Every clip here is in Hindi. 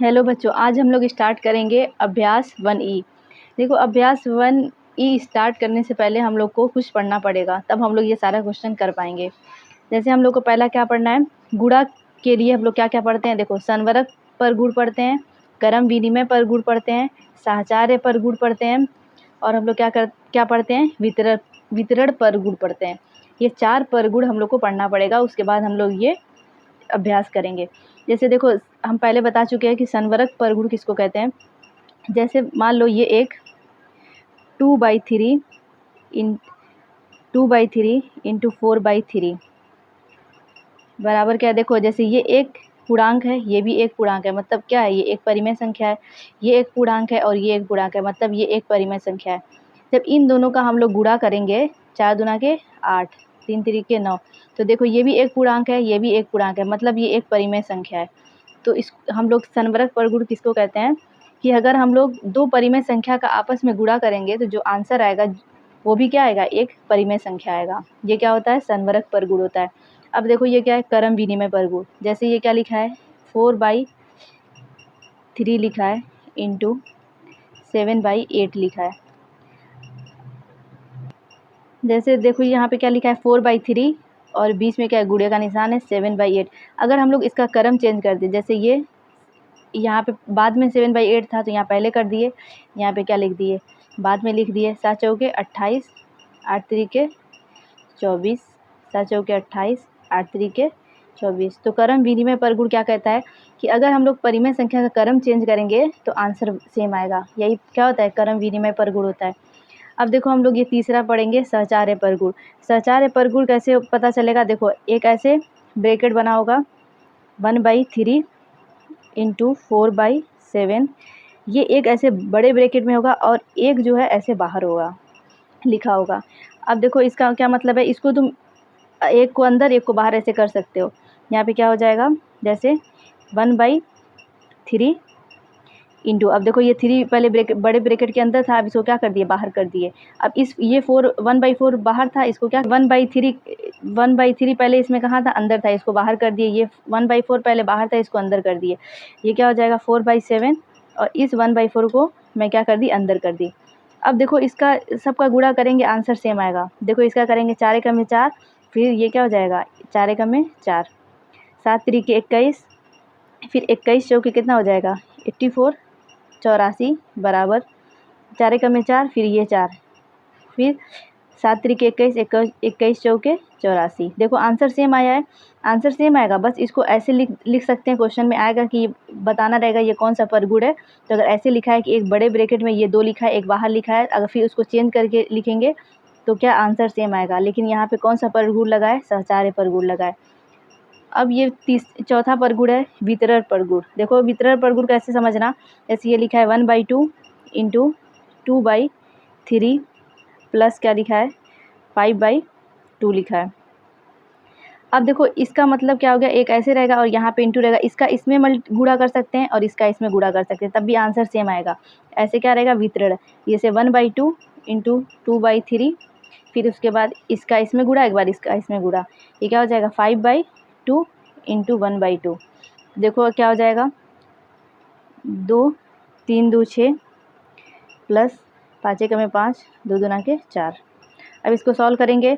हेलो बच्चों, आज हम लोग स्टार्ट करेंगे अभ्यास 1E। देखो, अभ्यास 1E स्टार्ट करने से पहले हम लोग को कुछ पढ़ना पड़ेगा, तब हम लोग ये सारा क्वेश्चन कर पाएंगे। जैसे हम लोग को पहला क्या पढ़ना है, गुणा के लिए हम लोग क्या क्या पढ़ते हैं। देखो, संवरक पर गुण पढ़ते हैं, क्रम विनिमय पर गुण पढ़ते हैं, साहचर्य पर गुण पढ़ते हैं, और हम लोग क्या पढ़ते हैं, वितरण पर गुण पढ़ते हैं। ये 4 पर गुण हम लोग को पढ़ना पड़ेगा, उसके बाद हम लोग ये अभ्यास करेंगे। जैसे देखो, हम पहले बता चुके हैं कि संवरक परगुण किसको कहते हैं। जैसे मान लो ये एक 2/3 इंटू 4/3 बराबर क्या है। देखो, जैसे ये एक पूर्णांक है, ये भी एक पूर्णांक है, मतलब क्या है, ये एक परिमेय संख्या है। ये एक पूर्णांक है और ये एक पूर्णांक है, मतलब ये एक परिमेय संख्या है। जब इन दोनों का हम लोग गुणा करेंगे, 4 दूना के 8, 3 तिरिके 9, तो देखो ये भी एक पूर्णांक है, ये भी एक पूर्णांक है, मतलब ये एक परिमेय संख्या है। तो इस हम लोग संवरक परगुण किसको कहते हैं कि अगर हम लोग दो परिमेय संख्या का आपस में गुणा करेंगे तो जो आंसर आएगा वो भी क्या आएगा, एक परिमेय संख्या आएगा। ये क्या होता है, संवरक परगुण होता है। अब देखो ये क्या है, क्रम विनिमय परगुण। जैसे ये क्या लिखा है, 4/3 लिखा है इंटू 7/8 लिखा है। जैसे देखो यहाँ पे क्या लिखा है, 4/3 और बीच में क्या है, गुणे का निशान है, 7/8। अगर हम लोग इसका क्रम चेंज कर दें, जैसे ये यहाँ पे बाद में 7/8 था तो यहाँ पहले कर दिए, यहाँ पे क्या लिख दिए, बाद में लिख दिए। 7 चौके 28, 8 तिरिके 24, 7 चौके 28, 8 तिरिके 24। तो क्रम विनिमय परगुण क्या कहता है कि अगर हम लोग परिमेय संख्या का क्रम चेंज करेंगे तो आंसर सेम आएगा। यही क्या होता है, क्रम विनिमय परगुण होता है। अब देखो हम लोग ये तीसरा पढ़ेंगे, सहचार्य परगुण। सहचार्य परगुण कैसे पता चलेगा, देखो एक ऐसे ब्रैकेट बना होगा 1/3 इंटू 4/7, ये एक ऐसे बड़े ब्रैकेट में होगा और एक जो है ऐसे बाहर होगा, लिखा होगा। अब देखो इसका क्या मतलब है, इसको तुम एक को अंदर एक को बाहर ऐसे कर सकते हो। यहाँ पे क्या हो जाएगा, जैसे 1/3 इंटू, अब देखो ये 3 पहले बड़े ब्रैकेट के अंदर था, अब इसको क्या कर दिए, बाहर कर दिए। अब इस ये 1/4 बाहर था, इसको क्या 1/3 पहले इसमें कहाँ था, अंदर था, इसको बाहर कर दिए। ये 1/4 पहले बाहर था, इसको अंदर कर दिए। ये क्या हो जाएगा, 4/7, और इस 1/4 को मैं क्या कर दी, अंदर कर दी। अब देखो इसका सबका गुणा करेंगे, आंसर सेम आएगा। देखो इसका करेंगे 4 एकम में 4, फिर ये क्या हो जाएगा, 4 एकम में 4, 7 तिरिके 21, फिर 21 चौके कितना हो जाएगा, 84, 84 बराबर 4 एकम में 4, फिर ये 4, फिर 7 तिरिके 21, 21 चौके 84। देखो आंसर सेम आया है, आंसर सेम आएगा। बस इसको ऐसे लिख सकते हैं, क्वेश्चन में आएगा कि बताना रहेगा ये कौन सा परगुण है। तो अगर ऐसे लिखा है कि एक बड़े ब्रैकेट में ये 2 लिखा है, एक बाहर लिखा है, अगर फिर उसको चेंज करके लिखेंगे तो क्या आंसर सेम आएगा। लेकिन यहाँ पे कौन सा परगुण लगा है, सहचार्य परगुण लगा है। अब ये चौथा परगुण है, वितरण परगुण। देखो वितरण परगुण कैसे समझना, जैसे ये लिखा है 1/2 इंटू 2/3 प्लस क्या लिखा है, 5/2 लिखा है। अब देखो इसका मतलब क्या हो गया, एक ऐसे रहेगा और यहाँ पे इंटू रहेगा, इसका इसमें गुणा कर सकते हैं और इसका इसमें गुणा कर सकते हैं, तब भी आंसर सेम आएगा। ऐसे क्या रहेगा, वितरण। जैसे 1/2 इंटू 2/3, फिर उसके बाद इसका इसमें गुणा, एक बार इसका इसमें गुणा, ये क्या हो जाएगा, 5/2 इंटू 1/2। देखो क्या हो जाएगा, 2 3 2 6 प्लस 5 एकम में 5, 2 दूना के 4। अब इसको सॉल्व करेंगे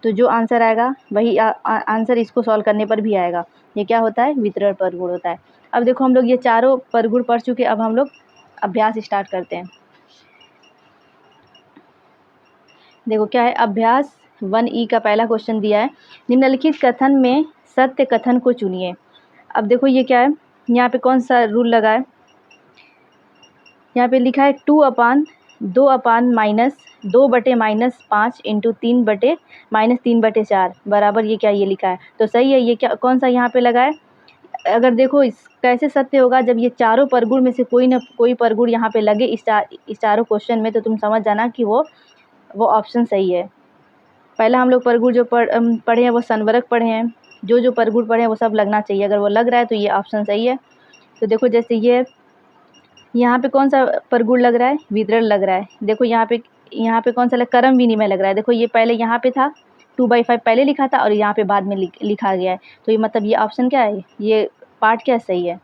तो जो आंसर आएगा वही आंसर इसको सॉल्व करने पर भी आएगा। ये क्या होता है, वितरण परगुण होता है। अब देखो हम लोग ये चारों परगुण पढ़ चुके, अब हम लोग अभ्यास स्टार्ट करते हैं। देखो क्या है, अभ्यास 1E का पहला क्वेश्चन दिया है, निम्नलिखित कथन में सत्य कथन को चुनिए। अब देखो ये क्या है, यहाँ पे कौन सा रूल लगा है, यहाँ पे लिखा है 2/-2/-5 इंटू 3/-3/4 बराबर ये क्या, ये लिखा है तो सही है। ये क्या कौन सा यहाँ पे लगा है, अगर देखो इस कैसे सत्य होगा, जब ये चारों परगुण में से कोई ना कोई परगुण यहाँ पे लगे इस चारों क्वेश्चन में, तो तुम समझ जाना कि वो ऑप्शन सही है। पहला हम लोग परगुण जो पढ़े हैं वो संवरक पढ़े हैं, जो परगुण पढ़े हैं वो सब लगना चाहिए, अगर वो लग रहा है तो ये ऑप्शन सही है। तो देखो जैसे ये यहाँ पे कौन सा परगुण लग रहा है, वितरण लग रहा है। देखो यहाँ पे कौन सा क्रम विनिमय लग रहा है। देखो ये पहले यहाँ पे था, 2/5 पहले लिखा था और यहाँ पे बाद में लिखा गया है, तो ये मतलब ये ऑप्शन क्या है, ये पार्ट क्या सही है।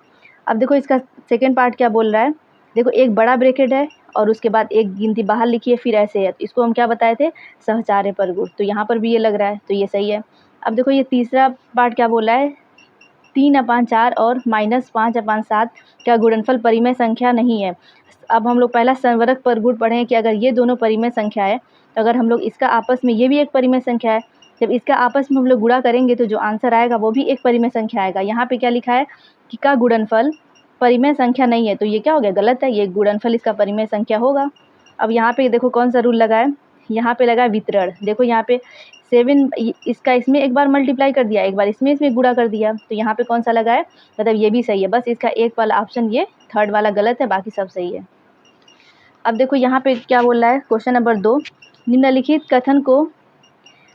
अब देखो इसका सेकेंड पार्ट क्या बोल रहा है, देखो एक बड़ा ब्रैकेट है और उसके बाद एक गिनती बाहर लिखी है, फिर ऐसे है, तो इसको हम क्या बताए थे, सहचार्य परगुण। तो यहाँ पर भी ये लग रहा है, तो ये सही है। अब देखो ये तीसरा पार्ट क्या बोल रहा है, 3/4 और -5/7 का गुणनफल परिमेय संख्या नहीं है। अब हम लोग पहला संवरक परगुण पढ़े हैं कि अगर ये दोनों परिमेय संख्या है, तो अगर हम लोग इसका आपस में, ये भी एक परिमेय संख्या है, जब इसका आपस में हम लोग गुणा करेंगे तो जो आंसर आएगा वो भी एक परिमेय संख्या आएगा। यहाँ पे क्या लिखा है कि का गुणनफल परिमेय संख्या नहीं है, तो ये क्या हो गया, गलत है, ये गुणनफल इसका परिमेय संख्या होगा। अब यहाँ पे देखो कौन सा रूल लगा है, यहाँ पे लगा है वितरण। देखो यहाँ पे 7 इसका इसमें एक बार मल्टीप्लाई कर दिया, एक बार इसमें गुणा कर दिया, तो यहाँ पे कौन सा लगा है, मतलब ये भी सही है। बस इसका एक वाला ऑप्शन, ये थर्ड वाला गलत है, बाकी सब सही है। अब देखो यहाँ पे क्या बोल रहा है, क्वेश्चन नंबर 2, निम्नलिखित कथन को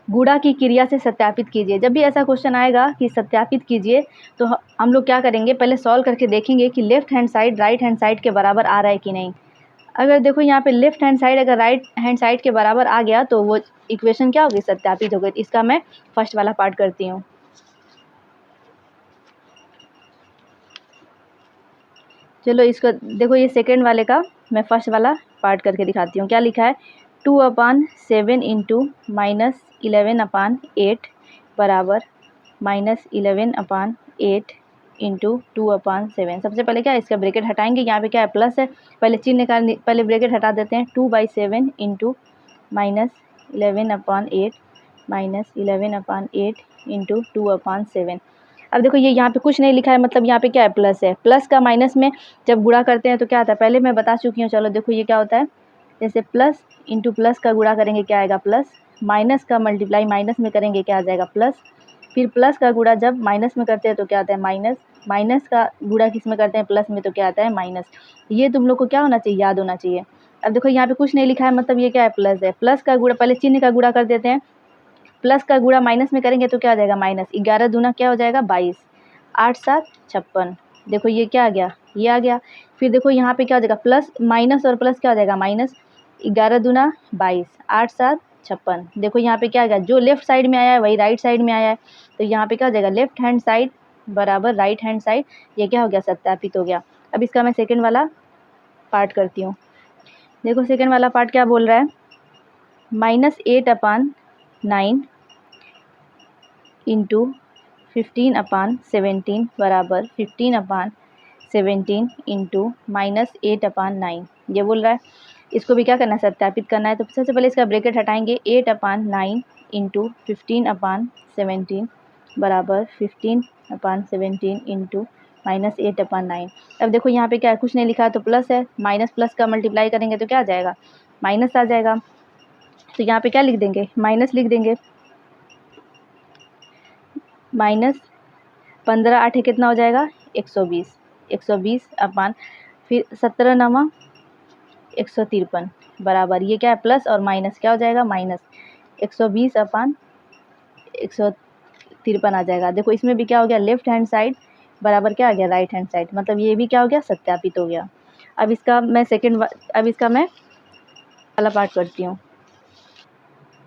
गुणा की क्रिया से सत्यापित कीजिए। जब भी ऐसा क्वेश्चन आएगा कि सत्यापित कीजिए, तो हम लोग क्या करेंगे, पहले सॉल्व करके देखेंगे कि left hand side right hand side के बराबर आ रहा है कि नहीं। अगर देखो यहाँ पे लेफ्ट हैंड साइड अगर राइट हैंड साइड के बराबर आ गया, तो वो इक्वेशन क्या होगी, सत्यापित हो गई। इसका मैं फर्स्ट वाला पार्ट करती हूँ। चलो इसको देखो, ये सेकेंड वाले का मैं फर्स्ट वाला पार्ट करके दिखाती हूँ। क्या लिखा है, 2/7 इंटू -11/8 बराबर -11/8 इंटू 2/7। सबसे पहले क्या है, इसका ब्रैकेट हटाएंगे, यहाँ पे क्या है, प्लस है, पहले चिन्ह निकाल, पहले ब्रैकेट हटा देते हैं। 2/7 इंटू -11/8 -11/8 इंटू 2/7। अब देखो ये यहाँ पे कुछ नहीं लिखा है, मतलब यहाँ पे क्या है, प्लस है। प्लस का माइनस में जब गुणा करते हैं तो क्या आता है, पहले मैं बता चुकी हूँ। चलो देखो ये क्या होता है, जैसे प्लस इंटू प्लस का गुणा करेंगे क्या आएगा, प्लस, माइनस का मल्टीप्लाई माइनस में करेंगे क्या आ जाएगा, प्लस, फिर प्लस का गुणा जब माइनस में करते हैं तो क्या आता है, माइनस, माइनस का गुणा किस में करते हैं, प्लस में, तो क्या आता है, माइनस। ये तुम लोग को क्या होना चाहिए, याद होना चाहिए। अब देखो यहाँ पे कुछ नहीं लिखा है, मतलब ये क्या है, प्लस है। प्लस का गुणा, पहले चिन्ह का गुणा कर देते हैं, प्लस का गुणा माइनस में करेंगे तो क्या आ जाएगा, माइनस। 11 दूना क्या हो जाएगा, 22, 8 7 56। देखो ये क्या आ गया, ये आ गया। फिर देखो यहाँ पे क्या हो जाएगा, प्लस माइनस और प्लस क्या हो जाएगा, माइनस। 11 दूना 22, 8 7 56। देखो यहाँ पे क्या आ गया, जो लेफ्ट साइड में आया है वही राइट साइड में आया है, तो यहाँ पे क्या हो जाएगा, लेफ्ट हैंड साइड बराबर राइट हैंड साइड। ये क्या हो गया, सत्यापित हो गया। अब इसका मैं सेकेंड वाला पार्ट करती हूँ। देखो सेकेंड वाला पार्ट क्या बोल रहा है, -8/9 इंटू 15/17 बराबर 15/17 इंटू -8/9, ये बोल रहा है। इसको भी क्या करना है, सत्यापित करना है। तो सबसे पहले इसका ब्रैकेट हटाएंगे, 8/9 इंटू 15/17 बराबर 15/17 इंटू -8/9। अब देखो यहाँ पे क्या है, कुछ नहीं लिखा है, तो प्लस है, माइनस प्लस का मल्टीप्लाई करेंगे तो क्या आ जाएगा, माइनस आ जाएगा। तो यहाँ पे क्या लिख देंगे, माइनस लिख देंगे। माइनस 15 8 कितना हो जाएगा, 120, 120 फिर 17 9 153 बराबर, ये क्या है, प्लस और माइनस क्या हो जाएगा, माइनस 120/153 आ जाएगा। देखो इसमें भी क्या हो गया, लेफ्ट हैंड साइड बराबर क्या आ गया, राइट हैंड साइड, मतलब ये भी क्या हो गया, सत्यापित हो गया। अब इसका मैं वाला पार्ट करती हूँ।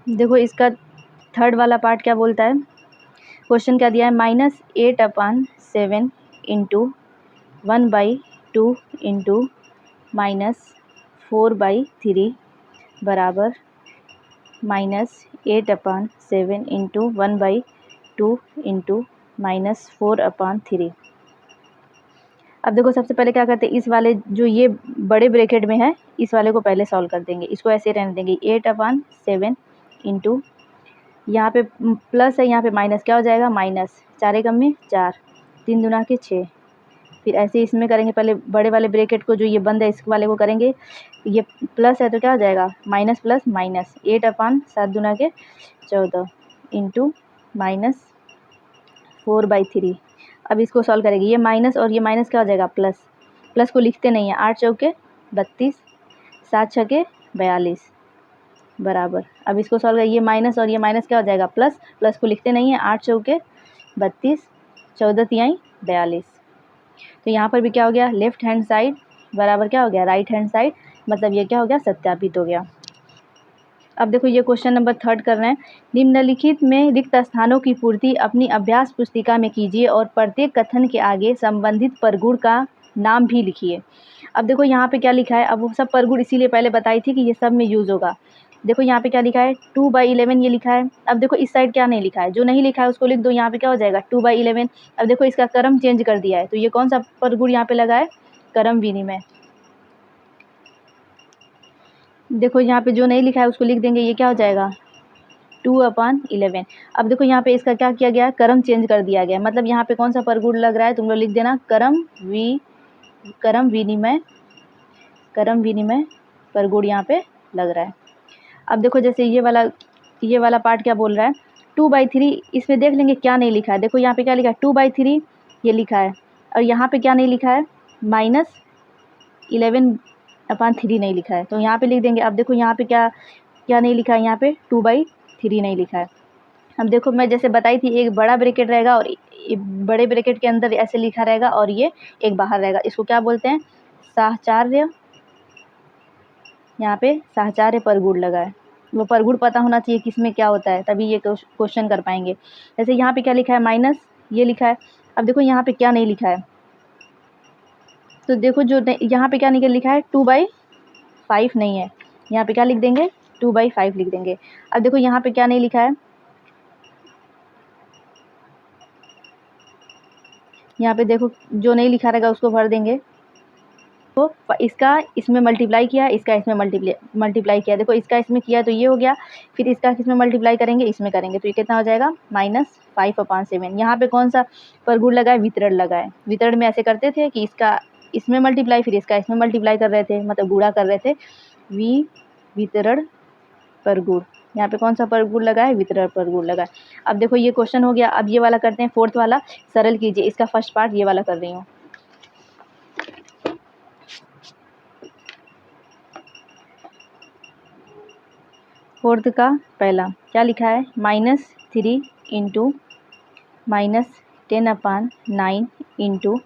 देखो इसका थर्ड वाला पार्ट क्या बोलता है, क्वेश्चन क्या दिया है, -8/7 इंटू 1/2 इंटू -4/3 बराबर -8/7 इंटू 1/2 इंटू -4/3। अब देखो सबसे पहले क्या करते हैं, इस वाले जो ये बड़े ब्रैकेट में है, इस वाले को पहले सॉल्व कर देंगे, इसको ऐसे रहने देंगे। 8/7 इंटू, यहाँ पे प्लस है, यहाँ पे माइनस, क्या हो जाएगा, माइनस, 4 एकम में 4, 3 दूना के 6। फिर ऐसे इसमें करेंगे, पहले बड़े वाले ब्रैकेट को, जो ये बंद है इस वाले को करेंगे, ये प्लस है तो क्या हो जाएगा, माइनस प्लस माइनस, 8/7 दूना के 14 इंटू -4/3। अब इसको सॉल्व करेंगे, ये माइनस और ये माइनस क्या हो जाएगा, प्लस, प्लस को लिखते नहीं है, 8 चौके 32, 7 छके 42 बराबर। अब इसको सॉल्व करें, ये माइनस और ये माइनस क्या हो जाएगा, प्लस, प्लस को लिखते नहीं है, 8 चौके 32, 14 तिहाई 42। तो यहाँ पर भी क्या हो गया, लेफ्ट हैंड साइड बराबर क्या हो गया, राइट हैंड साइड, मतलब ये क्या हो गया, सत्यापित हो गया। अब देखो ये क्वेश्चन नंबर 3 कर रहे हैं। निम्नलिखित में रिक्त स्थानों की पूर्ति अपनी अभ्यास पुस्तिका में कीजिए और प्रत्येक कथन के आगे संबंधित परगुण का नाम भी लिखिए। अब देखो यहाँ पे क्या लिखा है, अब वो सब परगुण इसीलिए पहले बताई थी कि ये सब में यूज़ होगा। देखो यहाँ पे क्या लिखा है, 2/11 ये लिखा है। अब देखो इस साइड क्या नहीं लिखा है, जो नहीं लिखा है उसको लिख दो। यहाँ पे क्या हो जाएगा 2/11। अब देखो इसका क्रम चेंज कर दिया है, तो ये कौन सा परगुण यहाँ पे लगा है, क्रम विनिमय। देखो यहाँ पे जो नहीं लिखा है उसको लिख देंगे, ये क्या हो जाएगा 2/11। अब देखो यहाँ पे इसका क्या किया गया है, क्रम चेंज कर दिया गया, मतलब यहाँ पे कौन सा परगुण लग रहा है, तुम लोग लिख देना क्रम विनिमय परगुण यहाँ पे लग रहा है। अब देखो जैसे ये वाला पार्ट क्या बोल रहा है, 2/3, इसमें देख लेंगे क्या नहीं लिखा है। देखो यहाँ पे क्या लिखा है 2/3 ये लिखा है, और यहाँ पे क्या नहीं लिखा है, -11/3 नहीं लिखा है, तो यहाँ पे लिख देंगे। अब देखो यहाँ पे क्या नहीं लिखा है, यहाँ पे 2/3 नहीं लिखा है। अब देखो मैं जैसे बताई थी, एक बड़ा ब्रैकेट रहेगा और बड़े ब्रैकेट के अंदर ऐसे लिखा रहेगा और ये एक बाहर रहेगा, इसको क्या बोलते हैं, साहचर्य। यहाँ पे साहचर्य परगुण लगा है, वो परगुण पता होना चाहिए किसमें क्या होता है, तभी ये क्वेश्चन कर पाएंगे। जैसे यहाँ पे क्या लिखा है, माइनस ये लिखा है। अब देखो यहाँ पे क्या नहीं लिखा है, तो देखो जो यहाँ पे क्या नहीं लिखा है, 2/5 नहीं है, यहाँ पे क्या लिख देंगे 2/5 लिख देंगे। अब देखो यहाँ पे क्या नहीं लिखा है, यहाँ पे देखो जो नहीं लिखा रहेगा उसको भर देंगे। तो इसका इसमें मल्टीप्लाई किया, इसका इसमें मल्टीप्लाई किया। देखो इसका इसमें किया तो ये हो गया, फिर इसका किसमें मल्टीप्लाई करेंगे, इसमें करेंगे, तो ये कितना हो जाएगा -5/7। यहाँ पे कौन सा परगुण लगा है, वितरण लगा है। वितरण में ऐसे करते थे कि इसका इसमें मल्टीप्लाई, फिर इसका इसमें मल्टीप्लाई कर रहे थे, मतलब गुणा कर रहे थे। वितरण परगुण, यहाँ पे कौन सा परगुण लगा है, वितरण परगुण लगा है। अब देखो ये क्वेश्चन हो गया। अब ये वाला करते हैं, 4th वाला सरल कीजिए। इसका फर्स्ट पार्ट ये वाला कर रही हूँ। फोर्थ का पहला क्या लिखा है, -3 इंटू -10/9 इंटू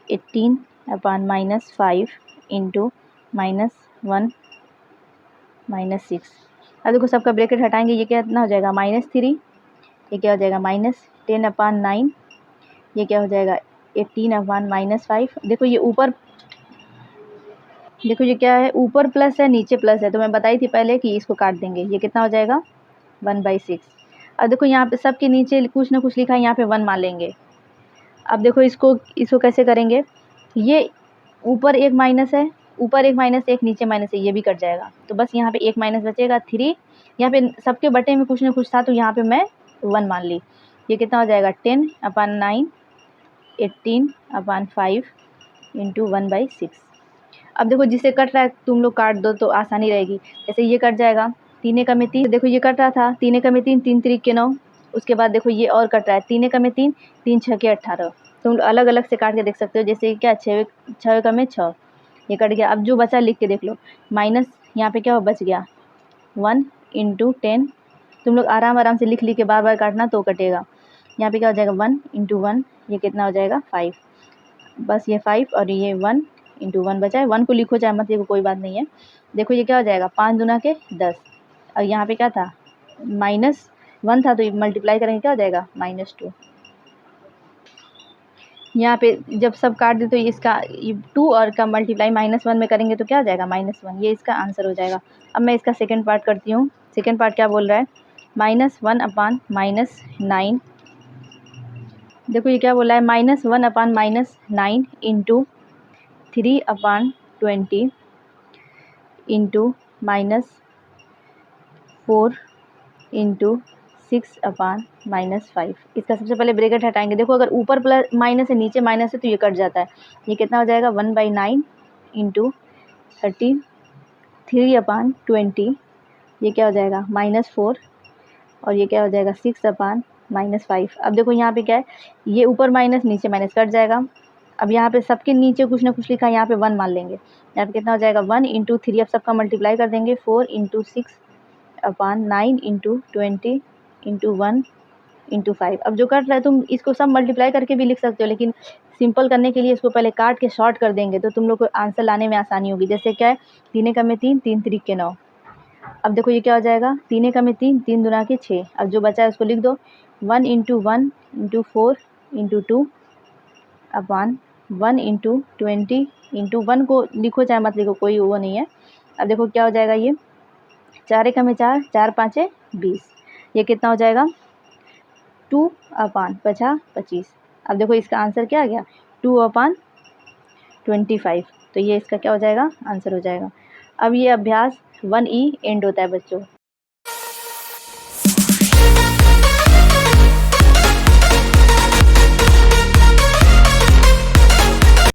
18/-5 इंटू -1 -6। अब देखो सबका ब्रैकेट हटाएंगे, ये कितना हो जाएगा -3, ये क्या हो जाएगा -10/9, ये क्या हो जाएगा 18/-5। देखो ये ऊपर, देखो ये क्या है, ऊपर प्लस है नीचे प्लस है, तो मैं बताई थी पहले कि इसको काट देंगे, ये कितना हो जाएगा 1/6। अब देखो यहाँ पे सबके नीचे कुछ ना कुछ लिखा है, यहाँ पे 1 मान लेंगे। अब देखो इसको कैसे करेंगे, ये ऊपर एक माइनस है, ऊपर एक माइनस, एक नीचे माइनस है, ये भी कट जाएगा, तो बस यहाँ पे एक माइनस बचेगा 3। यहाँ पे सबके बटे में कुछ ना कुछ था, तो यहाँ पे मैं 1 मान ली। ये कितना हो जाएगा 10/9 18/5 इंटू 1/6। अब देखो जिसे कट रहा है तुम लोग काट दो तो आसानी रहेगी। जैसे ये कट जाएगा, 3 एकम में 3, देखो ये कट रहा था 3 एकम में 3, 3 3 के 9। उसके बाद देखो ये और कट रहा है 3 एकम में 3, 3 6 के 18। तुम अलग अलग से काट के देख सकते हो। जैसे क्या 6 एकम में 6, ये कट गया। अब जो बचा लिख के देख लो, माइनस यहाँ पे क्या बच गया 1 इंटू 10। तुम लोग आराम से लिख के बार बार काटना तो कटेगा। यहाँ पे क्या हो जाएगा 1 इंटू 1, ये कितना हो जाएगा 5। बस ये 5 और ये 1 इंटू 1 बचा है। 1 को लिखो चाहे मत लिखो कोई बात नहीं है। देखो ये क्या हो जाएगा 5 दूना के 10, और यहाँ पे क्या था -1 था, तो ये मल्टीप्लाई करेंगे क्या हो जाएगा -2। यहाँ पे जब सब काट दे तो इसका 2 और का मल्टीप्लाई -1 में करेंगे तो क्या हो जाएगा -1, ये इसका आंसर हो जाएगा। अब मैं इसका सेकंड पार्ट करती हूँ। सेकंड पार्ट क्या बोल रहा है, -1/-9। देखो ये क्या बोला है, -1/-9 इंटू 3/20 इंटू -4 इंटू 6/-5। इसका सबसे पहले ब्रैकेट हटाएंगे। देखो अगर ऊपर प्लस माइनस है नीचे माइनस है तो ये कट जाता है। ये कितना हो जाएगा 1/9 इंटू 3/20, ये क्या हो जाएगा -4, और ये क्या हो जाएगा 6/-5। अब देखो यहाँ पे क्या है, ये ऊपर माइनस नीचे माइनस कट जाएगा। अब यहाँ पे सबके नीचे कुछ ना कुछ लिखा है, यहाँ पे 1 मान लेंगे। यहाँ पे कितना हो जाएगा 1 इंटू 3, अब सबका मल्टीप्लाई कर देंगे 4 इंटू 6/9 इंटू 20 इंटू 1 इंटू 5। अब जो कट रहा है तुम इसको सब मल्टीप्लाई करके भी लिख सकते हो, लेकिन सिंपल करने के लिए इसको पहले काट के शॉर्ट कर देंगे तो तुम लोग को आंसर लाने में आसानी होगी। जैसे क्या है 3 एकम में 3, 3 3 के 9। अब देखो ये क्या हो जाएगा, 3 एकम में 3, 3 दूना के 6। अब जो बचा है उसको लिख दो, 1 into 1 into 4 into 2 upon 1 into 20 into 1 को लिखो चाहे मत लिखो, कोई वो नहीं है। अब देखो क्या हो जाएगा, ये 4 एकम में 4, 4 पाँचे 20। ये कितना हो जाएगा, 2 अपॉन 25। अब देखो इसका आंसर क्या आ गया, 2 अपॉन 25। तो ये इसका क्या हो जाएगा, आंसर हो जाएगा। अब ये अभ्यास 1E एंड होता है बच्चों।